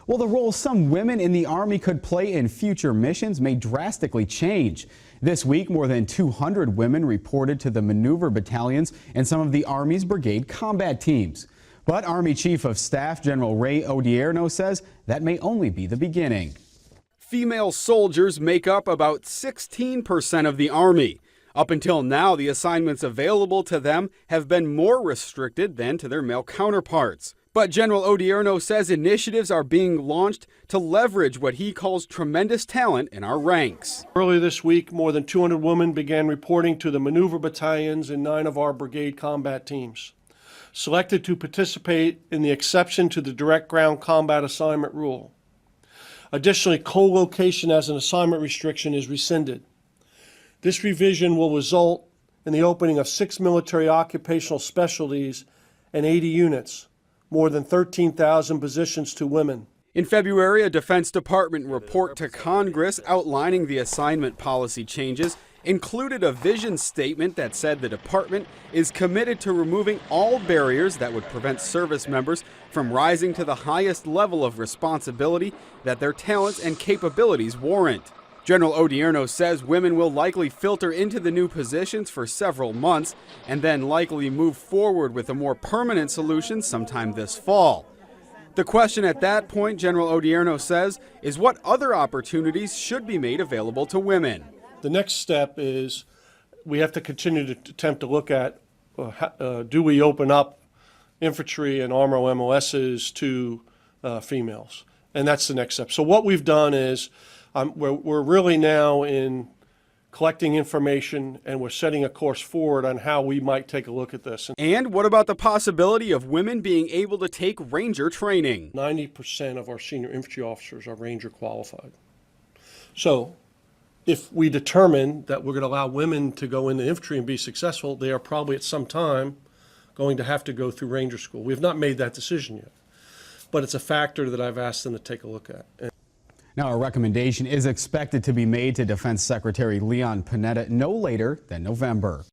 Well, the role some women in the Army could play in future missions may drastically change. This week, more than 200 women reported to the maneuver battalions and some of the Army's brigade combat teams. But Army Chief of Staff General Odierno says that may only be the beginning. Female soldiers make up about 16% of the Army. Up until now, the assignments available to them have been more restricted than to their male counterparts. But General Odierno says initiatives are being launched to leverage what he calls tremendous talent in our ranks. Earlier this week, more than 200 women began reporting to the maneuver battalions in 9 of our brigade combat teams, selected to participate in the exception to the direct ground combat assignment rule. Additionally, co-location as an assignment restriction is rescinded. This revision will result in the opening of 6 military occupational specialties and 80 units, more than 13,000 positions to women. In February, a Defense Department report to Congress outlining the assignment policy changes included a vision statement that said the department is committed to removing all barriers that would prevent service members from rising to the highest level of responsibility that their talents and capabilities warrant. General Odierno says women will likely filter into the new positions for several months and then likely move forward with a more permanent solution sometime this fall. The question at that point, General Odierno says, is what other opportunities should be made available to women. The next step is we have to continue to attempt to look at do we open up infantry and armor MOSs to females? And that's the next step. So what we've done is we're really now in collecting information, and we're setting a course forward on how we might take a look at this. And what about the possibility of women being able to take Ranger training? 90% of our senior infantry officers are Ranger qualified. So if we determine that we're going to allow women to go into infantry and be successful, they are probably at some time going to have to go through Ranger school. We have not made that decision yet, but it's a factor that I've asked them to take a look at. Now, a recommendation is expected to be made to Defense Secretary Leon Panetta no later than November.